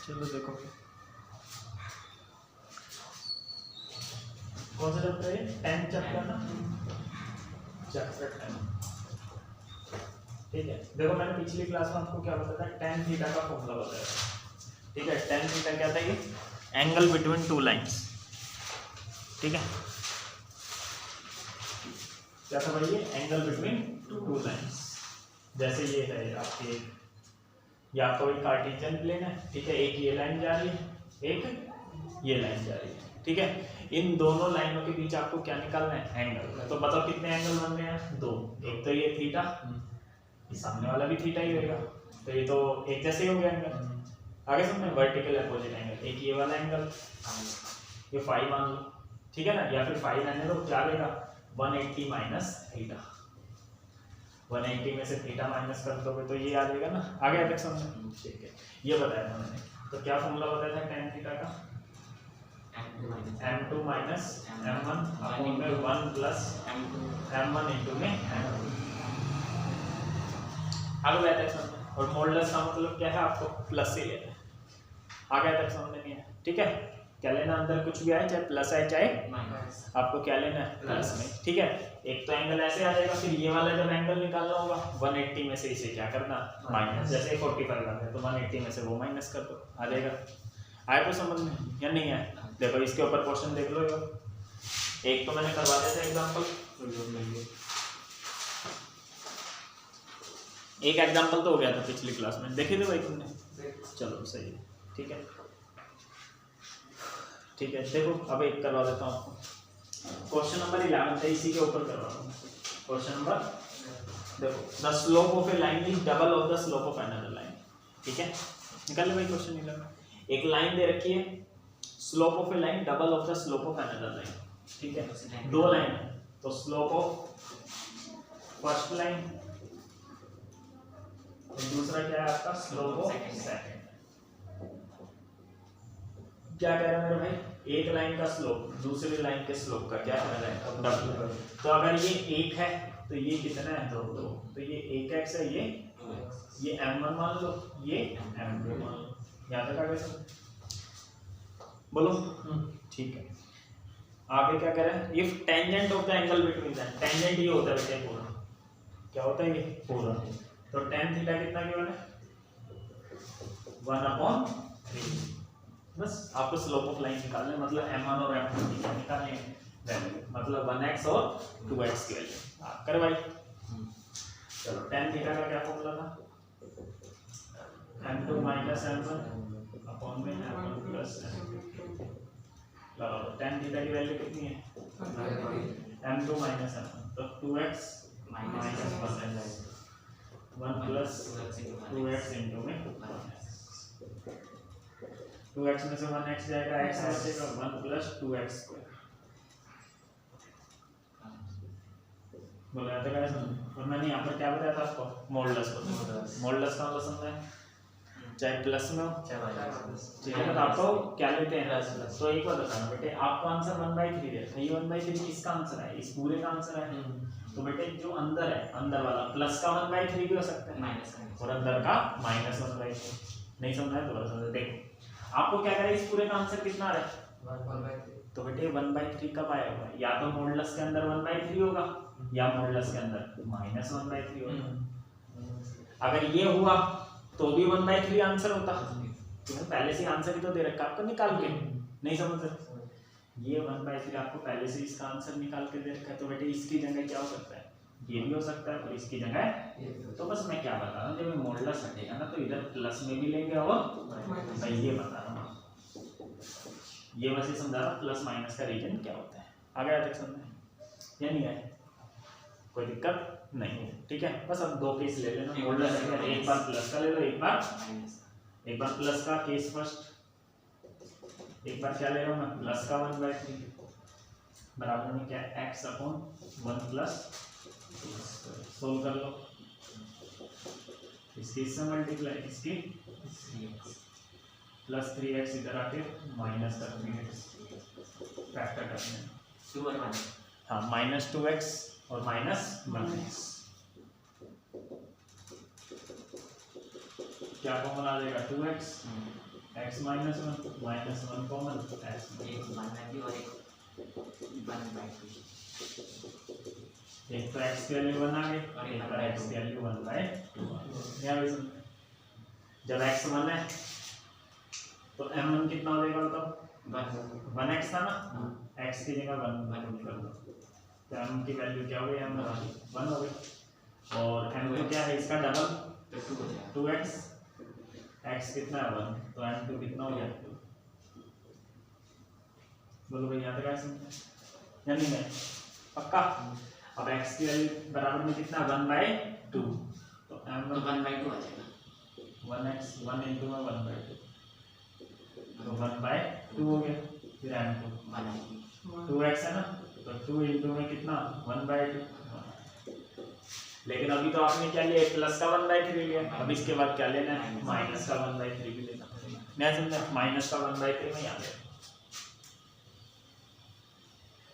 चलो देखो कौन सा चैप्टर है? 10 चैप्टर ना, चैप्टर 10। ठीक है, देखो मैंने पिछली क्लास में आपको क्या बताया था, tan थीटा का फॉर्मूला बताया था। ठीक है, tan थीटा क्या था? ये एंगल बिटवीन टू लाइंस। ठीक है, क्या था भाई? ये एंगल बिटवीन टू लाइंस। जैसे ये है आपके, ये आपका वही कार्टेशियन प्लेन है। ठीक है, एक ये लाइन जा रही है, एक ये लाइन जा रही है। ठीक है, इन दोनों लाइनों के बीच आपको क्या निकालना है? एंगल। तो बताओ कितने एंगल बन रहे हैं? दो। एक तो ये थीटा, ये सामने वाला भी थीटा ही होगा, तो ये तो एक जैसे ही हो गया एंगल। आगे समझ में, वर्टिकल अपोजिट एंगल। एक ये वाला एंगल, ये फाई मान लो। ठीक है ना, या फिर फाई रहने दो, क्या देगा? 180 माइनस थीटा। 180 में से थीटा माइनस कर दोगे तो ये आ जाएगा ना। आगे तक समझ में? ठीक है, ये बताया था मैंने। तो क्या फॉर्मूला बताया था tan थीटा का? m2 माइनस m1 अपॉन में 1 प्लस m1 इनटू में m2। आगे तक समझ में? और मॉडुलस का मतलब क्या है? आपको प्लस से लेना है। आगे तक समझ में नहीं है? ठीक है, क्या लेना? अंदर कुछ भी आए, चाहे प्लस आए चाहे माइनस, आपको क्या लेना है? प्लस में। ठीक है, एक तो एंगल ऐसे आ जाएगा, फिर ये वाला जब एंगल निकालना होगा 180 में से इसे क्या करना? माइनस। जैसे 45 करना है तो 180 में से वो माइनस कर दो, आ जाएगा। आए तो समझ में या नहीं है? देखो इसके ऊपर क्वेश्चन देख लो। एक तो मैंने करवा दिया था एग्जांपल, एक एग्जांपल तो हो गया था पिछली क्लास में, देखे थे भाई तुमने? चलो सही है। ठीक है, ठीक है, देखो अब एक करवा देता हूँ आपको। क्वेश्चन नंबर 11 है, इसी के ऊपर करवा दूँ। क्वेश्चन नंबर देखो, the slope of A line is double of the slope of another line. ठीक है, निकाल लो भाई क्वेश्चन निकालो। एक लाइन दे रखी है, slope of A line double of the slope of another line. ठीक है, दो लाइन है, तो स्लोप ऑफ फर्स्ट लाइन और दूसरा क्या है आपका? Slope of second. क्या कह रहा है मेरे भाई? एक लाइन का स्लोप दूसरी लाइन के स्लोप का क्या है? डबल। तो अगर ये एक है तो ये कितना है? दो। तो ये 1x है, ये m1 मान लो, ये m2 मान लो। यहाँ तक आ गया? बोलो। ठीक है, आगे क्या कह रहा है? If tangent of the angle between the, tangent ये होता है बेटा पूरा, क्या होता है ये? पूरा। तो tan थीटा कितना गिवन है? 1/3। बस आपको स्लोप ऑफ लाइन निकालना है, मतलब m1 और m2 की क्या निकालनी है? वैल्यू, मतलब 1x और 2x की वैल्यू। कर भाई। चलो tan थीटा का क्या फॉर्मूला था? m2 माइनस m1 अपॉन में m1 प्लस m2। लगा लो, tan थीटा की वैल्यू कितनी है? m2 माइनस m1, तो 2x minus 1 plus 2x into में 2x में से 1x जाएगा, x बचेगा 1 प्लस 2x स्क्वायर। बोला जाता है और मैंने यहाँ पर क्या बताया था आपको? मॉडुलस को। मॉडुलस का मतलब समझा है, चाहे प्लस में हो चाहे माइनस। ठीक है, तो आपको क्या लेते हैं? तो एक बार बताना बेटे, आपको आंसर 1/3 दे रखा है। ये 1/3 किसका आंसर है? इस पूरे का आंसर है। तो बेटे जो अंदर है, अंदर वाला प्लस का 1/3 भी हो सकता है, माइनस का, और अंदर का माइनस 1/3। नहीं समझा है? दोबारा समझो। देखो आपको क्या करें, इस पूरे का आंसर कितना आ रहा है? 1/3। तो बेटे 1/3 कब आया हुआ है? या तो मॉडुलस के अंदर 1/3 होगा, या मॉडुलस के अंदर माइनस 1/3 होगा। अगर ये हुआ तो भी 1/3 आंसर होता, क्योंकि पहले से आंसर ही तो दे रखा आपको निकाल के। नहीं समझ रहे? ये 1/3 आपको पहले से इसका आंसर निकाल के दे रखा है, तो बेटे इसकी जगह क्या हो सकता है? ये भी हो सकता है, और इसकी जगह। तो बस मैं क्या बता रहा हूँ, जब मॉडुलस हटेगा ना तो इधर प्लस में भी लेंगे, और मैं ये बता रहा हूँ, ये बस ये समझा रहा हूँ प्लस माइनस का रीजन क्या होता है। आगे तक समझे या नहीं आए? कोई दिक्कत नहीं है। ठीक है, बस अब दो केस ले लेना मॉडुलस का, एक बार प्लस का ले लो, एक बार माइनस। एक बार प्लस का केस फर्स्ट, एक बार क्या ले रहा हूँ मैं? प्लस का 1/3 बराबर में क्या? x upon 1 plus. सोल्व कर लो, इसकी इससे मल्टीप्लाई, इसकी प्लस 3x इधर आके माइनस का 3x फैक्टर करने। हाँ, माइनस 2x और माइनस 1x। क्या फॉर्मूला आ जाएगा? 2x x minus one common x एक 1/2 और एक 1/2 एक तो x की वैल्यू 1 आ गई और एक एक पर x की वैल्यू 1/2 क्या वैसे जब x 1 है तो m1 कितना हो जाएगा बताओ 1x था ना x की जगह 1 निकाल दो तो m की वैल्यू क्या हो गई m 1 हो गई और m2 क्या है इसका डबल तो 2x x कितना है 1 तो m2 कितना हो गया बोलो भाई याद रखा या नहीं है पक्का अब x की वैल्यू बराबर में कितना 1/2 तो m1 1/2 आ जाएगा 1x 1 into 1/2 तो 1/2 हो गया फिर m2 2x है ना तो 2 into में कितना 1/2 लेकिन अभी तो आपने क्या लिया प्लस का 1/3 लिया अब इसके बाद क्या लेना है माइनस का 1/3 भी लेना मैं समझा माइनस का 1/3 में याद है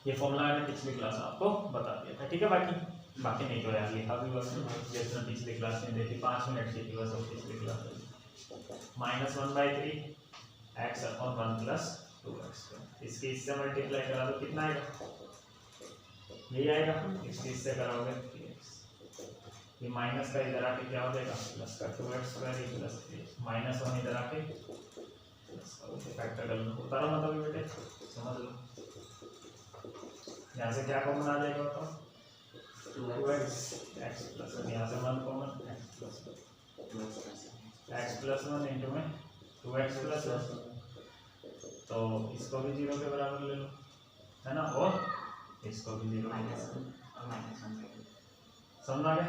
ये फॉर्मूला मैंने पिछली क्लास में आपको बता दिया था ठीक है बाकी नहीं तो यार लिखा भी बस जैसे पिछली क्लास में देखी 5 मिनट की थी बस पिछली क्लास में -1/3 x upon 1 plus 2x इसके इससे मल्टीप्लाई करा तो कितना आएगा यही आएगा इसके इससे कराओगे 3x ये माइनस का इधर आके क्या हो जाएगा प्लस का 2x स्क्वायर प्लस 3 -1 इधर आके प्लस का फैक्टर कर लो उतारो मतलब बेटे समझ लो यहाँ से क्या कॉमन आ जाएगा तो 2x x प्लस 1 यहाँ से 1 कॉमन x प्लस 1 इनटू में 2x प्लस 1 तो इसको भी 0 के बराबर ले लो है ना और इसको भी 0 समझ आ गया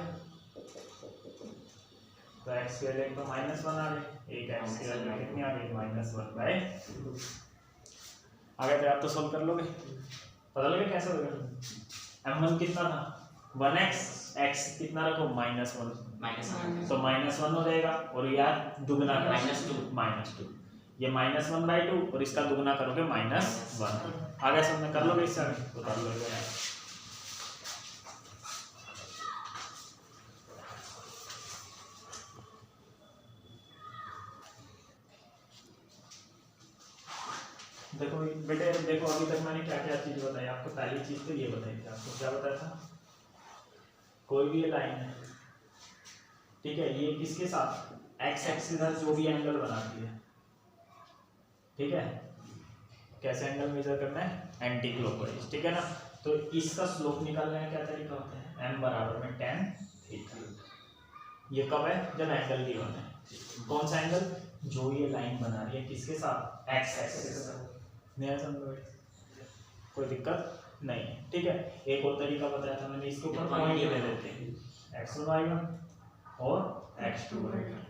तो x के लिए तो -1 आ गई एक x के लिए कितनी आ गई -1/2 आ गया तो आप तो सॉल्व कर लोगे पता लगे कैसे होगा m1 कितना था 1x x कितना रखो -1 तो -1 हो जाएगा और यार दुगना -2 ये -1/2 और इसका दुगना करोगे -1 आगे सब में कर लोगे इससे उतार लोगे देखो बेटे देखो अभी तक मैंने क्या क्या चीज बताई आपको पहली चीज तो ये बताई थी आपको क्या बताया था कोई भी लाइन है ठीक है ये किसके साथ x एक्सिस के साथ जो भी एंगल बनाती है ठीक है कैसे एंगल मेजर करना है एंटी क्लॉकवाइज ठीक है ना तो इसका स्लोप निकालने का क्या तरीका होता है m बराबर में tan थीटा ये कब है जब एंगल गिवन है कौन सा एंगल जो ये लाइन बना रही है किसके साथ x एक्सिस के साथ नहीं समझो कोई दिक्कत नहीं है ठीक है एक और तरीका बताया था मैंने इसके ऊपर पॉइंट ले लेते हैं x1 y1 और x2 y2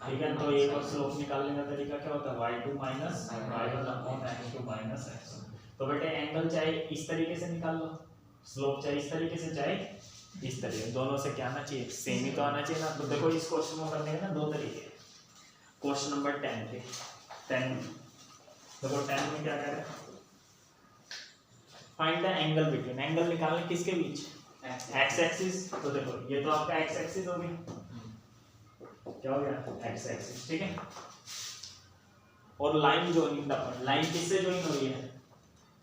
ठीक है तो एक और स्लोप निकालने का तरीका क्या होता है y2 minus y1 upon x2 minus x1 तो बेटे एंगल चाहे इस तरीके से निकाल लो स्लोप चाहे इस तरीके से चाहे इस तरीके दोनों से क्या आना चाहिए सेम ही तो आना चाहिए ना तो देखो इस क्वेश्चन को करने के ना दो तरीके क्वेश्चन नंबर 10 पे 10 देखो 10 में क्या कह रहे हैं find the angle between angle निकालने किसके बीच x एक्सिस तो देखो ये तो आपका x एक्सिस हो गया क्या हो गया x एक्सिस ठीक है और line joining the point line किससे जॉइन हो रही है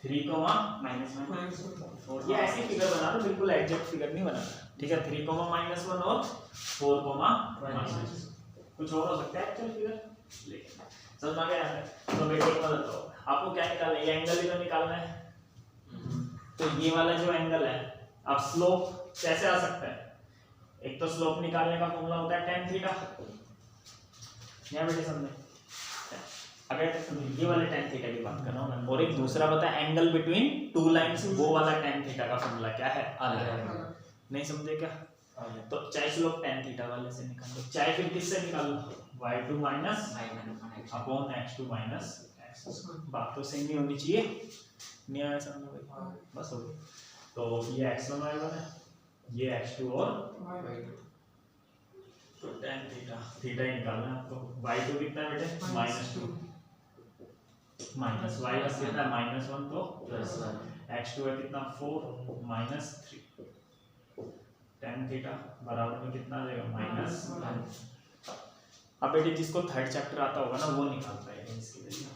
3, -1 ये ऐसी फिगर बना लो बिल्कुल एग्जैक्ट फिगर नहीं बनाना ठीक है 3, -1 और 4, -1 कुछ और हो सकता है एक्चुअल फिगर समझ आ गया तो बेटे को बताओ आपको क्या निकालना है ये एंगल ही तो निकालना है तो ये वाला जो एंगल है अब स्लोप कैसे आ सकता है एक तो स्लोप निकालने का फॉर्मूला होता है tan थीटा यहाँ बेटे समझे अगर ये वाले tan थीटा की बात कर रहा हूँ मैं और एक दूसरा बता एंगल बिटवीन टू लाइंस वो वाला tan थीटा का फॉर्मूला क्या है अलग नहीं समझे क्या तो चाहे स्लोप tan थीटा वाले से निकाल लो चाहे फिर किससे निकाल लो y2 minus upon x2 minus x बात तो सेम ही होनी चाहिए नहीं आया समझ भाई बस हो गया तो ये x1 y1 है ये x2 और तो tan थीटा थीटा ही निकालना है आपको y2 कितना है बेटे -2 माइनस y बस कितना है -1 तो +1 x2 है कितना 4 -3 tan थीटा बराबर में कितना आ जाएगा -1 अब बेटे जिसको थर्ड चैप्टर आता होगा ना वो निकाल पाएगा इसकी वैल्यू।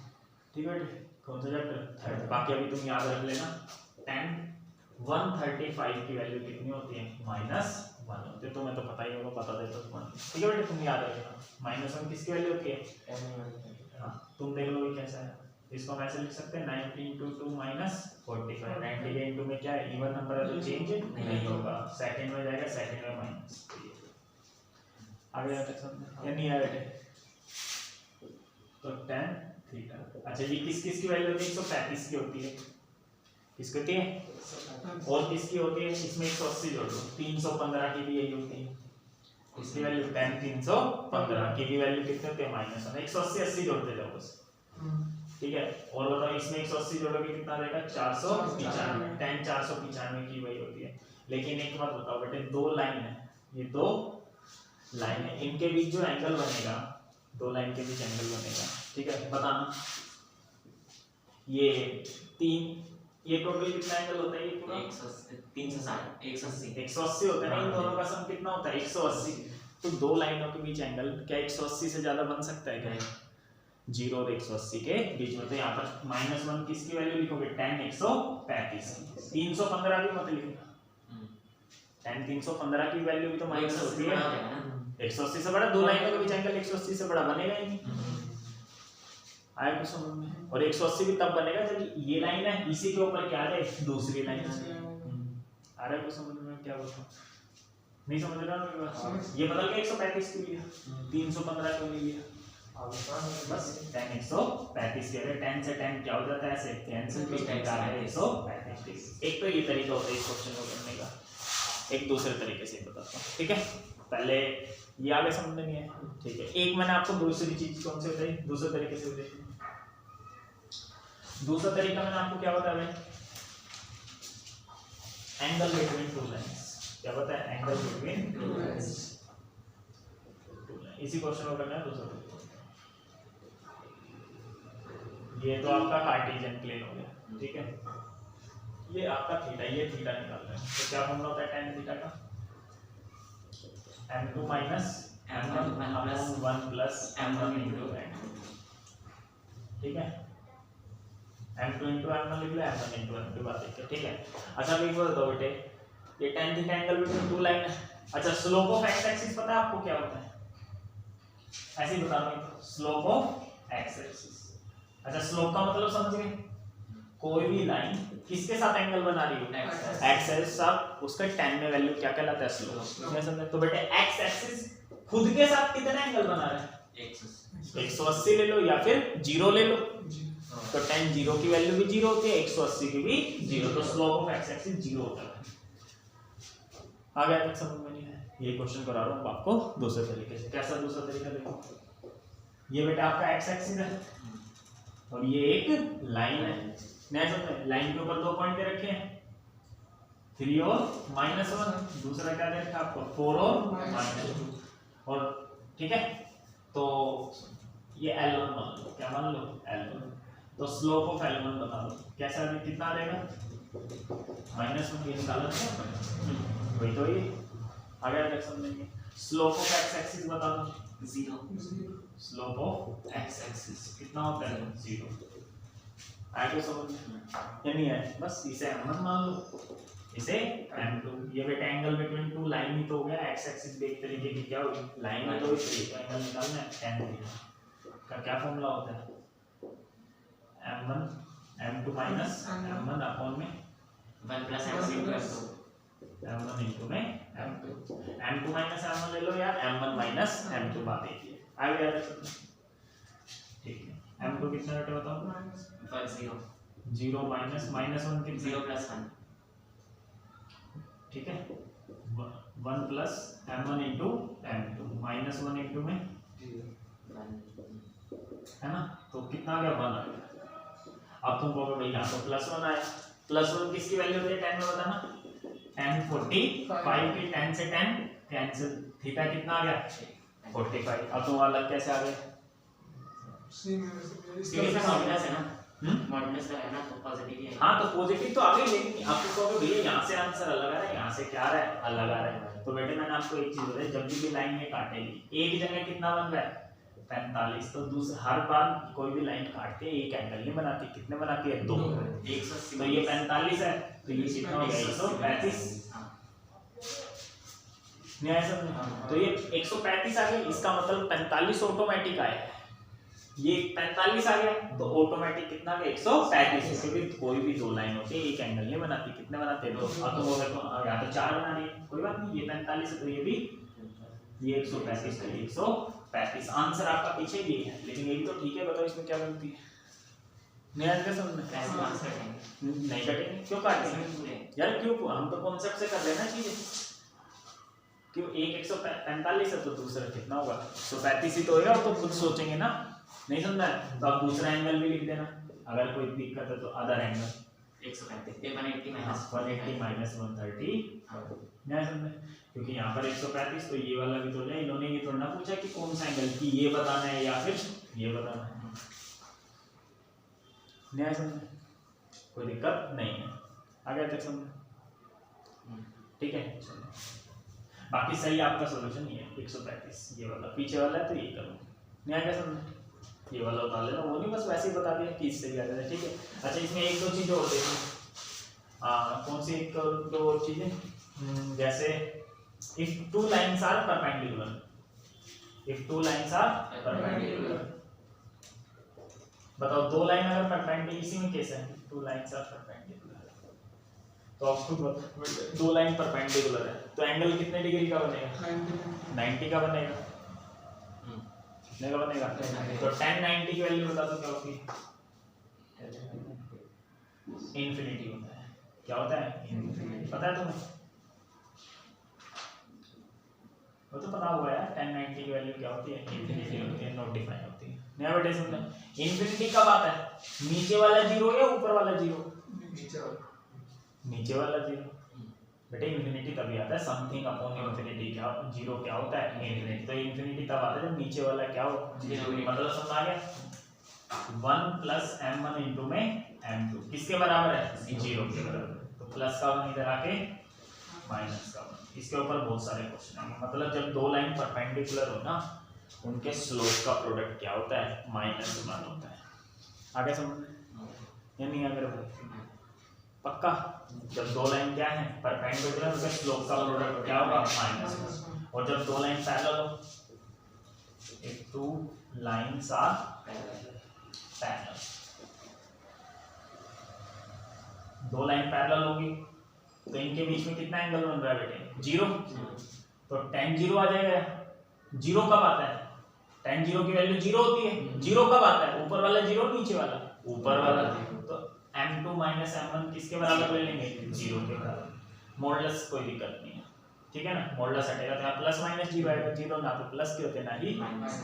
ठीक है बेटे, कौन सा चैप्टर? थर्ड। बाकी अभी तुम याद रख लेना, tan 135 की वैल्यू कितनी होती है? -1 होती है। तुम्हें तो पता ही होगा, पता दे तो 1। ठीक है बेटे, तुम याद रखना -1 किसकी वैल्यू होती है? हाँ, तुम देख लो कैसा है। इसको हम ऐसे लिख सकते हैं 90 × 2 -45। 90 के इनटू में क्या है? इवन नंबर है तो चेंज नहीं होगा, सेकंड में जाएगा, सेकंड में माइनस। आगे तक समझ या नहीं आया बेटे? तो tan थीटा। अच्छा, ये किस किस की वैल्यू होती है? 135 की होती है। किसकी होती है? और किसकी होती है? इसमें 180 जोड़ लो, 315 की भी यही होती है। इसकी वैल्यू tan 315 की भी वैल्यू कितनी होती है? -1। 180 80 जोड़ते जाओ बस। ठीक है, और बताओ इसमें 180 जोड़ोगे कितना देगा? 495। tan 495 की वही होती है। लेकिन एक बात बताओ बेटे, दो लाइन है, ये दो लाइन है, इनके बीच जो एंगल बनेगा, दो लाइन के बीच एंगल बनेगा, ठीक है, बताना। ये टोटल कितना एंगल होता है? ये पूरा 180 होता है ना। इन दोनों का सम कितना होता है? 180। तो दो लाइनों के बीच एंगल क्या 180 से ज्यादा बन सकता है क्या? 0 और 180 के बीच में। तो यहाँ पर -1 किसकी वैल्यू लिखोगे? tan 135। 315 भी मत लिखो, tan 315 की वैल्यू भी तो माइनस होती है, 180 से बड़ा। दो लाइनों के बीच एंगल 180 से बड़ा बनेगा ही नहीं। आया कुछ समझ में? और 180 भी तब बनेगा जब ये लाइन है, इसी के ऊपर क्या है? दूसरी लाइन है। आ रहा है कुछ समझ में? क्या बोलता हूँ? नहीं समझ रहा हूँ? ये बदल गया 135 के लिए, 315 क्यों नहीं लिया? बस tan 135 के लिए tan से tan क्या हो जाता है? ऐसे कैंसिल भी करता है 135। एक तो ये तरीका होता है इस क्वेश्चन को करने का, एक दूसरे तरीके से बताता हूँ। ठीक है, पहले ये आगे समझ में नहीं है। ठीक है, एक मैंने आपको दूसरी चीज कौन सी बताई? दूसरे तरीके से बताई। दूसरा तरीका मैंने आपको क्या बताया भाई? Angle between two lines. क्या बताया? Angle between two lines. इसी क्वेश्चन को करना है दूसरा तरीका। ये तो आपका कार्टेशियन प्लेन हो गया, ठीक है। ये आपका थीटा, ये थीटा निकाल रहे हैं, तो क्या फॉर्मूला होता है tan थीटा का? m2 minus m1 upon 1 plus m1 into m2। ठीक है, m2 into m1 लिख लो, m1 into m2 बात है, ठीक है। अच्छा अभी बोल दो बेटे, ये tan theta angle between two line है। अच्छा, स्लोप ऑफ x एक्सिस पता है आपको क्या होता है? ऐसे ही बता दो, स्लोप ऑफ x एक्सिस। अच्छा, स्लोप का मतलब समझ गए? कोई भी लाइन किसके साथ एंगल बना रही हो? x एक्सिस साथ, उसका tan में वैल्यू क्या कहलाता है? स्लोप। क्या समझे? तो बेटे x एक्सिस खुद के साथ कितना एंगल बना रहा है? 180 ले लो या फिर 0 ले लो। तो tan 0 की वैल्यू भी 0 होती है, 180 की भी 0। तो स्लोप ऑफ x एक्सिस 0 होता है। आ गया तक समझ में? नहीं है? ये क्वेश्चन करा रहा हूँ आपको दूसरे तरीके से। कैसा दूसरा तरीका? देखो, ये बेटा आपका x एक्सिस है और ये एक लाइन है। नेक्स्ट लाइन के ऊपर दो पॉइंट दे रखे हैं, 3 और -1। दूसरा क्या दे रखा है आपको? 4 और -2। और ठीक है, तो ये L1 मान लो। क्या मान लो? L1। तो स्लोप ऑफ L1 बता दो। कैसा है? कितना देगा? -1 ये निकाला था, वही तो ये आगे तक समझेंगे। स्लोप ऑफ x एक्सिस बता दो। 0। स्लोप ऑफ x एक्सिस कितना होता है? 0। आए तो समझ में? या नहीं आए? बस इसे m1 मान लो, इसे m2। ये बेटा एंगल बिटवीन टू लाइन ही तो हो गया। x एक्सिस भी एक तरीके की क्या होगी? लाइन है, तो इस तरीके का एंगल निकालना है। tan थीटा का क्या फॉर्मूला होता है? m1 m2 minus m1 upon में 1 plus m1 into m2। m1 into में m2। m2 माइनस m1 ले लो या m1 माइनस m2, बात एक ही है। आगे याद रखना, ठीक है। m2 कितना बेटा बताओ? 0 माइनस -1 कितना? 0 plus 1। ठीक है, 1 plus m1 into m2 -1 into में 1 है ना, तो कितना आ गया? 1 आ गया। अब तुम कहोगे भाई यहाँ तो +1 आया। +1 किसकी वैल्यू होती है? tan में बताना। tan 45 की tan से tan कैंसिल, थीटा कितना आ गया? 45। अब तुम अलग कैसे आ गए? इसका मॉडुलस है ना, मॉडुलस का है ना, तो पॉजिटिव ही है। हाँ, तो पॉजिटिव तो आ गई, लेकिन आपको कहोगे भैया यहाँ से आंसर अलग आ रहा है, यहाँ से क्या आ रहा है? अलग आ रहा है। तो बेटे मैंने आपको एक चीज बताई, जब भी लाइन ये काटेगी एक जगह कितना बन रहा है? 45। तो दूसरा हर बार कोई भी लाइन काटते हैं एक एंगल नहीं बनाती, कितने बनाती है? 2। 180। तो ये 45 है, तो ये कितना हो गया? 135। न्याय समझ? तो ये 135 आ गया, इसका मतलब 45 ऑटोमेटिक आया, ये 45 आ गया तो ऑटोमेटिक कितना गया? 135। क्योंकि कोई भी दो लाइन होती है एक एंगल नहीं बनाती, कितने बनाते हैं? 2। अब तो बोले तो या तो 4 बना रही है, कोई बात नहीं, ये 45 है तो ये भी ये 135 तो 135। आंसर आपका पीछे ये है, लेकिन ये भी तो ठीक है, बताओ इसमें क्या गलती है? नहीं आएगा समझ में? नहीं कटेंगे, क्यों काटेंगे यार? क्यों? हम तो कॉन्सेप्ट से कर लेना चीजें। क्यों? एक 145 है तो दूसरा कितना होगा? 135 ही तो होगा, वो तो खुद सोचेंगे ना। नहीं समझा है तो आप दूसरा एंगल भी लिख देना, अगर कोई दिक्कत है तो अदर एंगल 135 180 माइनस 130। नहीं समझे? क्योंकि यहाँ पर 135 तो ये वाला भी तो है, इन्होंने ये थोड़ा ना पूछा कि कौन सा एंगल की ये बताना है या फिर ये बताना है। नहीं समझे? कोई दिक्कत नहीं है, आगे तक समझे? ठीक है, बाकी सही आपका सोल्यूशन ये है 135, ये वाला पीछे वाला है तो ये करो। नहीं आगे समझे? ये वाला उतार लेना, वो नहीं बस वैसे ही बता दिया कि इससे भी आ जाता है। ठीक है, अच्छा इसमें एक दो चीजें और देखो। कौन सी एक दो चीजें? जैसे if two lines are perpendicular, if two lines are perpendicular, बताओ दो लाइन अगर परपेंडिकुलर, इसी में केस है टू लाइंस आर परपेंडिकुलर, तो आप खुद बताओ दो लाइन परपेंडिकुलर है तो एंगल कितने डिग्री का बनेगा? 90 का बनेगा। कितने का बनेगा? तो tan 90 की वैल्यू बता दो क्या होती है? इन्फिनिटी होता है। क्या होता है? इन्फिनिटी। पता है तुम्हें? वो तो पता हुआ है, tan 90 की वैल्यू क्या होती है? इन्फिनिटी होती है, नॉट डिफाइन होती है। नया बेटे समझना, इन्फिनिटी कब आता है? नीचे वाला जीरो या ऊपर वाला जीरो? नीचे वाला जीरो। बेटे इन्फिनिटी तभी आता है, समथिंग अपॉन इन्फिनिटी क्या जीरो क्या होता है? इन्फिनिटी। तो इन्फिनिटी तब आता है जब नीचे वाला क्या हो? जीरो। मतलब समझ आ गया? 1 + m1 * में m2 किसके बराबर है? जीरो के बराबर। तो प्लस का 1 इधर आके माइनस का 1। इसके ऊपर बहुत सारे क्वेश्चन आएंगे। मतलब जब दो लाइन परपेंडिकुलर हो ना, उनके स्लोप का प्रोडक्ट क्या होता है? -1 होता है। आगे समझ या नहीं आगे रखो? पक्का? जब दो लाइन क्या है परपेंडिकुलर, उनके स्लोप का प्रोडक्ट क्या होगा? -1। और जब दो लाइन पैरेलल हो, if two lines are parallel, दो लाइन पैरेलल होगी तो इनके बीच में कितना एंगल बन रहा है बेटे? 0। तो tan 0 आ जाएगा। 0 कब आता है? tan 0 की वैल्यू 0 होती है। 0 कब आता है? ऊपर वाला 0 नीचे वाला? ऊपर वाला। तो m2 - m1 किसके बराबर ले लेंगे? 0 के बराबर। मॉडुलस कोई दिक्कत नहीं है, ठीक है ना? मॉडुलस हटेगा तो यहाँ प्लस माइनस 0 आएगा। 0 ना तो प्लस के होते ना ही,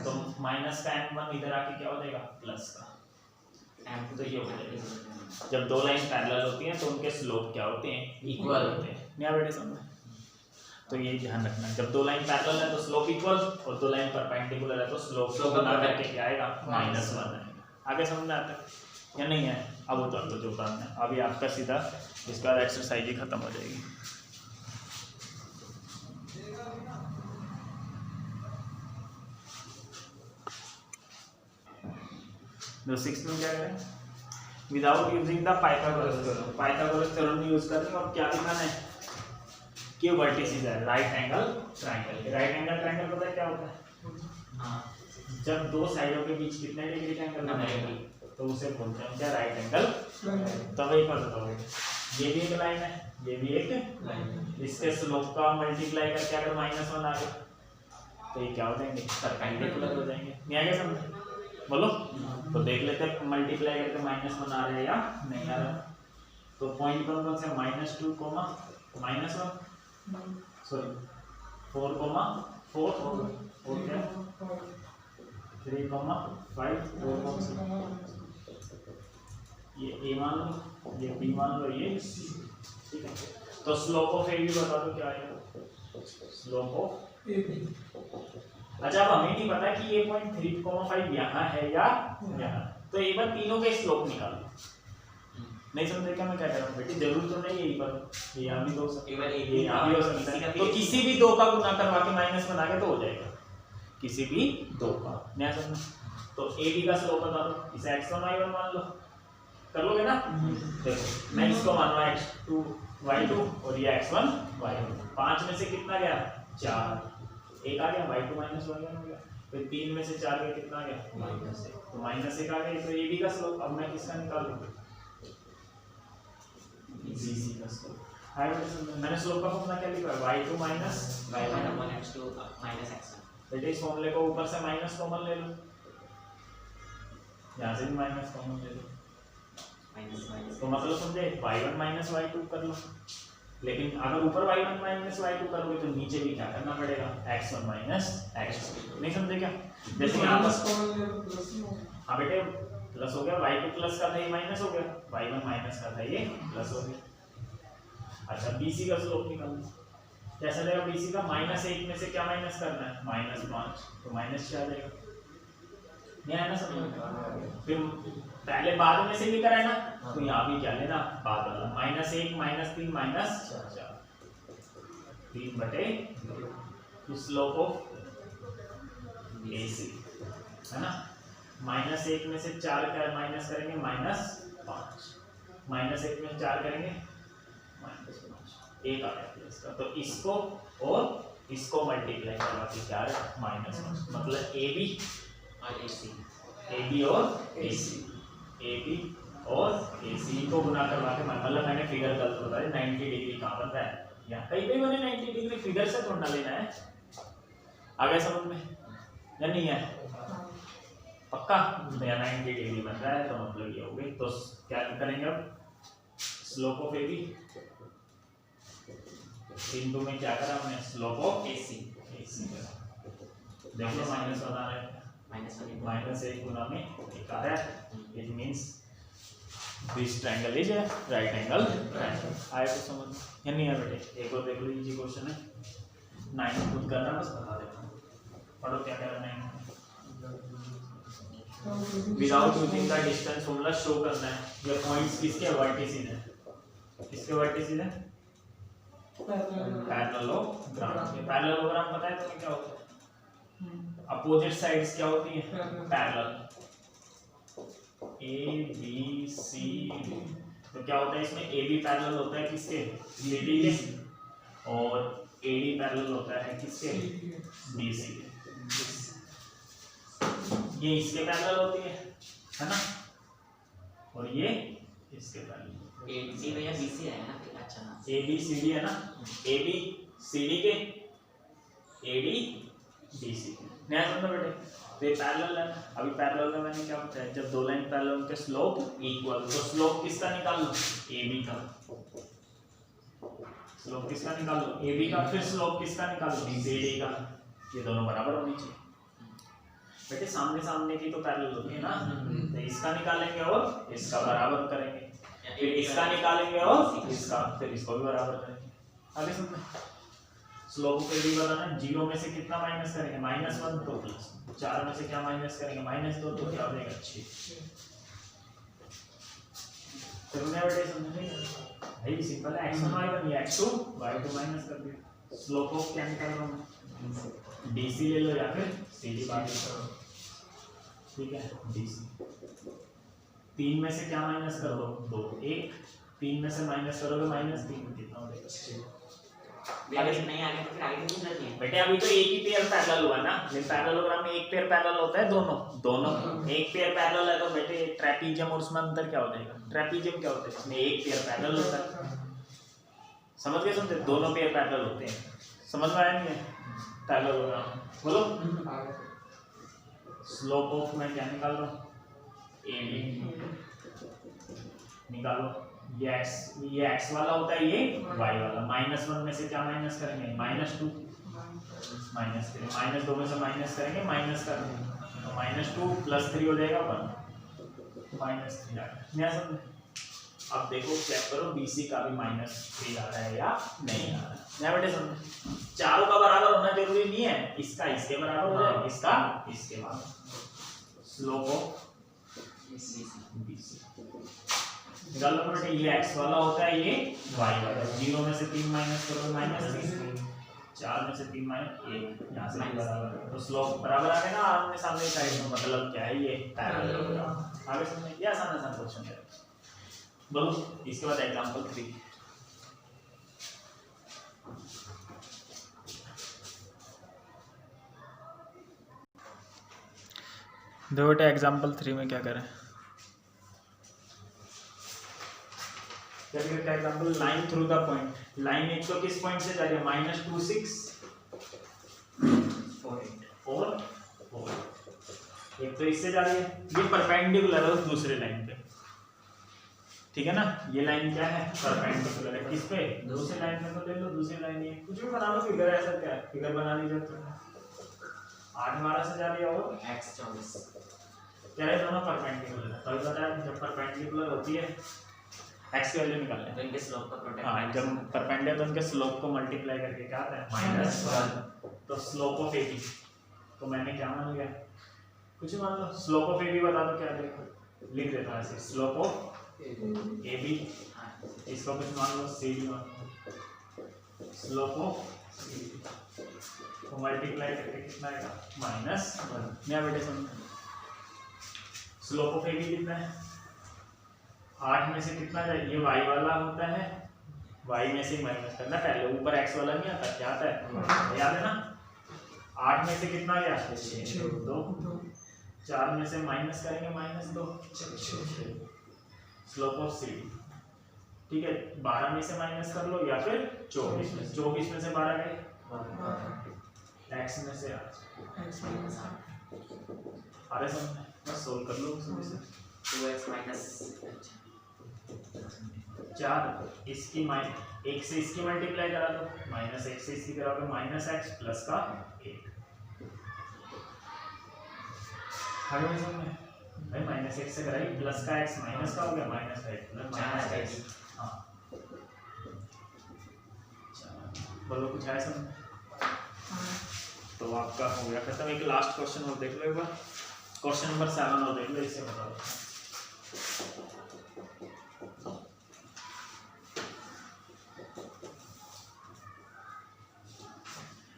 तो माइनस का m1 इधर आके क्या हो जाएगा? प्लस का। तो ये हो जाएगा। जब दो लाइन पैरेलल होती हैं तो उनके स्लोप क्या होते हैं? इक्वल होते हैं। नया बेटे समझ? तो ये ध्यान रखना, जब दो लाइन पैरेलल है तो स्लोप इक्वल, और दो लाइन परपेंडिकुलर है तो स्लोप बना करके क्या आएगा? -1 आएगा। आगे समझ में आता है या नहीं है? अब उतार लो जो उतारना है। अभी आपका सीधा इसका एक्सरसाइज ही खत्म हो जाएगी। तो 6 में क्या करें? Without using the Pythagoras theorem. Pythagoras theorem use करनी और क्या दिखाना है? कि वर्टिसेस है right angle triangle. Right angle triangle पता है क्या होता है? हाँ, जब दो साइडों के बीच कितने डिग्री का एंगल बनेगा तो उसे बोलते हैं क्या? Right angle. तब एक बात बताओ, ये भी एक लाइन है, ये भी एक लाइन। इसके स्लोप का मल्टीप्लाई करके अगर -1 आ गया तो ये क्या हो जाएंगे? परपेंडिकुलर हो जाएंगे। नहीं आगे समझ? बोलो। तो देख लेते हैं मल्टीप्लाई करके -1 आ रहा है या नहीं आ रहा। तो पॉइंट कौन कौन से? -2, -1, सॉरी 4, 4 और क्या 3, 5 4 कौन से? ये a मान लो, ये b मान लो, ये c। ठीक है, तो स्लोप ऑफ a भी बता दो क्या आएगा? Slope of a। अच्छा, अब हमें नहीं पता कि ये पॉइंट 3,5 यहाँ है या यहाँ, तो एक बार तीनों के स्लोप निकालो। नहीं समझे क्या मैं क्या कर रहा हूँ बेटी? जरूर तो नहीं यही पर, ये यहाँ भी हो सकता है, ये यहाँ भी हो सकता है। तो किसी भी दो का गुना करवा के -1 बना के तो हो जाएगा। किसी भी दो का। नया समझ। तो ए बी का स्लोप बता दो, इसे x1 y1 मान लो, कर लोगे ना? देखो मैं इसको मान रहा x2 y2 और ये x1 y1। 5 में से कितना गया? 4, एक आ गया, y2 माइनस y1 हो गया। फिर 3 में से 4 गया, कितना गया? -1, तो -1 आ गया। तो ए बी का स्लोप। अब मैं किसका निकालूंगा? BC का स्लोप। हाय मैंने स्लोप का फॉर्मूला क्या लिखा है? y2 minus y1 upon x2 minus x1। बेटे इस फॉर्मूले को ऊपर से माइनस कॉमन ले लो, यहाँ से भी माइनस कॉमन ले लो, माइनस तो मतलब समझे y1 माइनस y2 कर लो। लेकिन अगर ऊपर y1 माइनस y2 करोगे तो नीचे भी क्या करना पड़ेगा? x1 minus x2। नहीं समझे क्या? जैसे यहाँ पर हाँ बेटे प्लस हो गया, y2 प्लस का था ये माइनस हो गया, y1 माइनस का था ये प्लस हो गया। अच्छा BC का स्लोप निकालना कैसा रहेगा? BC का -1 में से क्या माइनस करना है? -5, तो माइनस क्या आ जाएगा? नहीं आया ना समझ? फिर पहले बाद में से भी करा है ना, तो यहाँ भी क्या लेना? बाद वाला -1 -3 -4 3/2 स्लोप ऑफ AC है ना। -1 में से 4 का माइनस करेंगे -5, -1 में 4 करेंगे -5, 1 आ गया प्लस का। तो इसको और इसको मल्टीप्लाई करवा के क्या है? -1, मतलब AB और AC, AB और AC, AB और AC को गुना करवा के मतलब मैंने फिगर गलत बता दी। 90 डिग्री कहाँ बन रहा है? यहाँ कहीं पे मैंने 90 डिग्री फिगर से ढूंढना लेना है। आ गया समझ में या नहीं है? पक्का? यहाँ 90 डिग्री बन रहा है तो मतलब ये हो गई। तो क्या करेंगे अब? स्लोप ऑफ AB इनटू में क्या करा हमने? स्लोप ऑफ AC करा। देखो माइनस बता रहे हैं, -1 गुना में 1 आ रहा है। It means this triangle is a right angle triangle. आए तो समझ या नहीं है बेटे? एक और देख लो, इजी क्वेश्चन है। 9 खुद करना, बस बता देता हूँ। पढ़ो क्या करना है। Without using the distance formula show करना है ये पॉइंट्स किसके वर्टिसेस हैं? किसके वर्टिसेस हैं? पैरेललोग्राम। ये पैरेललोग्राम पता है तुम्हें क्या होता है? अपोजिट साइड्स क्या होती हैं? Parallel. A B C D। तो क्या होता है इसमें? AB पैरेलल होता है किसके? CD के, और AD पैरेलल होता है किसके? BC के। ये इसके पैरेलल होती है ना, और ये इसके पैरेलल। AC भैया BC है ना? अच्छा ना, ABCD है ना, ABCD के AD BC के। नया समझो बेटे, तो ये पैरेलल है। अभी पैरेलल में मैंने क्या बताया? जब दो लाइन पैरेलल उनके स्लोप इक्वल, तो स्लोप किसका निकाल लो? AB का। स्लोप किसका निकाल लो? AB का। फिर स्लोप किसका निकाल लो? CD का। ये दोनों बराबर होनी चाहिए बेटे, सामने सामने की तो पैरेलल होती है ना। तो इसका निकालेंगे और इसका बराबर करेंगे, फिर इसका निकालेंगे और इसका, फिर इसको भी बराबर करेंगे। आगे सुनना, स्लोप पे भी बताना। 0 में से कितना माइनस करेंगे? -1, तो प्लस। 4 में से क्या माइनस करेंगे? -2, तो क्या हो जाएगा? 6। समझे बेटे? समझे भाई? सिंपल है। x1 y1 ये x2 y2 माइनस कर दिया। स्लोप ऑफ क्या निकाल रहा हूं? DC ले लो या फिर CD बात करो, ठीक है? DC 3 में से क्या माइनस कर दो? 2, 1। 3 में से माइनस करोगे -3, कितना हो जाएगा? अगर नहीं आगे तो फिर आगे नहीं करनी है बेटे। अभी तो एक ही पेयर पैरेलल हुआ ना, लेकिन पैरेललोग्राम में एक पेयर पैरेलल होता है, दोनों एक पेयर पैरेलल है। तो बेटे ट्रेपीजियम और उसमें अंतर क्या हो जाएगा? ट्रेपीजियम क्या होता है? इसमें एक पेयर पैरेलल होता है। समझ गए? समझे? दोनों पेयर पैरेलल होते हैं। समझ में आया नहीं है? पैरेललोग्राम बोलो। स्लोप ऑफ मैं क्या निकाल रहा हूँ? AB निकालो। ये x वाला होता है, ये y वाला। -1 में से क्या माइनस करेंगे? -2 माइनस करेंगे। -2 में से माइनस करेंगे, माइनस करेंगे, तो -2 + 3 हो जाएगा 1, -3 आ गया। समझे? अब देखो चेक करो BC का भी -3 आ रहा है या नहीं आ रहा है। नया बेटे समझे? चारों का बराबर होना जरूरी नहीं है, इसका इसके बराबर हो जाए, इसका इसके बराबर। स्लोप ऑफ BC निकाल लो बेटे। ये x वाला होता है, ये y वाला। 0 में से 3 माइनस करोगे -3, 4 में से 3 माइनस 1 यहाँ से बराबर है। तो स्लोप बराबर आ गया ना आमने सामने साइड में, मतलब क्या है ये पैरेलल होगा। आगे समझ ये आसान क्वेश्चन है। बोलो इसके बाद एग्जांपल 3। देखो बेटा एग्जांपल 3 में क्या करें। क्या example line through the point, line एक तो किस पॉइंट से जा रही है -26 4 4, एक तो इससे जा रही है, ये परपेंडिकुलर है उस दूसरे लाइन पे, ठीक है ना। ये लाइन क्या है परपेंडिकुलर है किस पे, दूसरी लाइन पे। तो ले लो दूसरी लाइन, ये कुछ भी बना लो फिगर, ऐसा क्या है फिगर बना लीजिए। तो 8 12 से जा रही है और x 24 क्या है, दोनों परपेंडिकुलर है। तो बताया जब परपेंडिकुलर होती है x की वैल्यू निकालना है, तो इनके स्लोप का प्रोडक्ट हाँ जब परपेंडिकुलर तो उनके स्लोप को मल्टीप्लाई करके क्या आता है -1। तो स्लोप ऑफ AB तो मैंने क्या मान लिया, कुछ मान लो। स्लोप ऑफ AB बता दो क्या, देखो लिख देता हूं ऐसे, स्लोप ऑफ AB इसको कुछ मान लो CD मान लो, स्लोप ऑफ CD को मल्टीप्लाई करके कितना आएगा -1। नया बेटे सुन, स्लोप ऑफ AB कितना है 8 में से कितना जाए, ये y वाला होता है, y में से माइनस करना, पहले ऊपर x वाला नहीं आता, क्या आता है याद है ना। 8 में से कितना गया 2, 4 में से माइनस करेंगे -2, स्लोप ऑफ CD, ठीक है। 12 में से माइनस कर लो या फिर 24 में, 24 में से 12 गए, x में से 8 अरे समझ बस सोल्व कर लो उसमें से 2x माइनस 4 इसकी एक से इसकी मल्टीप्लाई करा दो, -1 से इसकी कराओगे -x प्लस का 8। हमें समझ भाई -1 से कराई प्लस का x माइनस का हो गया -8 प्लस -x। हाँ बोलो कुछ है समझ। तो आपका हो गया खत्म। एक लास्ट क्वेश्चन और देख लो एक बार, क्वेश्चन नंबर 7 और देख लो, इसे बताओ।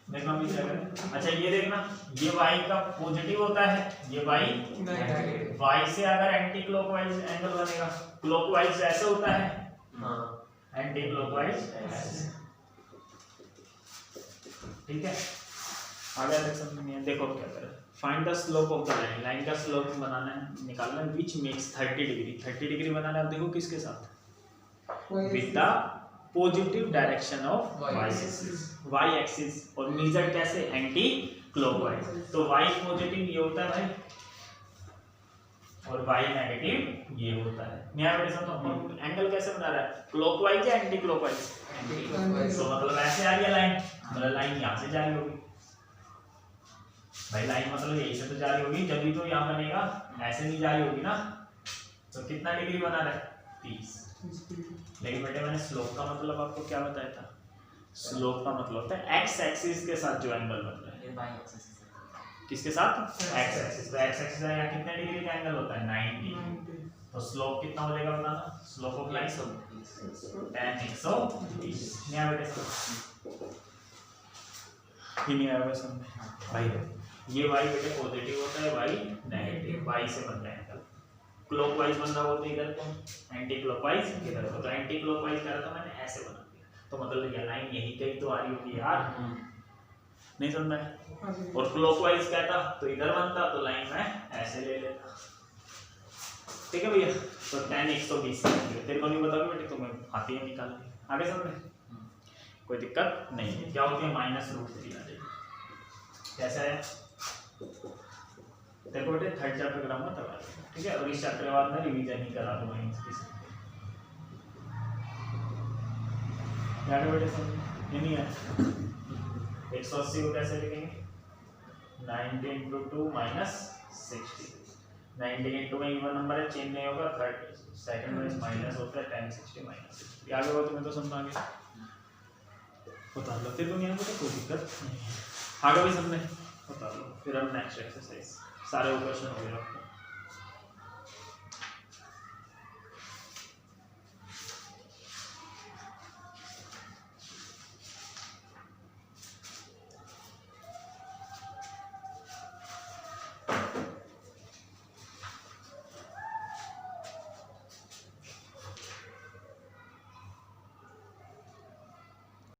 देखना भी क्या करें। अच्छा ये देखना, ये y का पॉजिटिव होता है, ये y से अगर एंटी क्लॉकवाइज एंगल बनेगा, क्लॉकवाइज ऐसे होता है, एंटी क्लॉकवाइज ऐसे, ठीक है। आगे तक समझ में देखो क्या करें। Find the slope of the line, line का स्लोप बनाना है, निकालना है, व्हिच मेक्स 30 डिग्री, 30 डिग्री बनाना है। अब देखो किसके साथ, with the positive direction of y axis, और मेजर कैसे एंटी क्लॉकवाइज। तो y पॉजिटिव ये होता है भाई, और y नेगेटिव ये होता है। नया बेटे समझो एंगल कैसे बना रहा है, क्लॉकवाइज या एंटी क्लॉकवाइज। तो मतलब ऐसे आ रही है लाइन, मतलब लाइन यहाँ से जा रही होगी भाई, लाइन मतलब यही से तो जा रही होगी, जब भी तो यहाँ बनेगा, ऐसे नहीं जा रही होगी ना। तो कितना डिग्री बना रहा है 30। लेकिन बेटे मैंने स्लोप का मतलब आपको क्या बताया था, स्लोप का मतलब होता है x एक्सिस के साथ जो एंगल बन रहा है, y एक्सिस किसके साथ x एक्सिस। तो x एक्सिस है, यहाँ कितने डिग्री का एंगल होता है 90। तो स्लोप कितना हो जाएगा बताना, स्लोप ऑफ लाइन 10 120। नया बेटे ही नहीं आया समझ भाई। ये y बेटे पॉजिटिव होता है, y नेगेटिव, y से बन रहा है एंगल। क्लॉकवाइज बन रहा होता है इधर को, एंटी क्लॉकवाइज इधर को। तो एंटी क्लॉकवाइज करा था मैंने, ऐसे बना दिया, तो मतलब ये लाइन यही कहीं तो आ रही होगी यार, नहीं समझ में। और क्लॉकवाइज कहता तो इधर बनता, तो लाइन में ऐसे ले लेता, ठीक है भैया। तो 10 120 तेरे को नहीं बताओगे बेटे, तुम्हें आती है निकाल ली। आगे समझ में कोई दिक्कत नहीं है। क्या होती है -√3 आ जाएगी, कैसा है देखो बेटे, थर्ड चैप्टर कराऊंगा तब आएगा, ठीक है। और इस चैप्टर के बाद मैं रिवीजन ही करा दूंगा इसकी। क्या बेटे समझ ये नहीं है। 180 को कैसे लिखेंगे, 90 × 2 - 60। 90 × में इवन नंबर है, चेंज नहीं होगा, थर्ड सेकंड में माइनस होता है, 10 60 -60। आगे हो तुम्हें तो समझ आ गया, बता लो तेरे को नहीं आएगा तो कोई दिक्कत नहीं है, आगे भी समझने बता लो। फिर अब नेक्स्ट एक्सरसाइज, सारे क्वेश्चन हो गए आपके।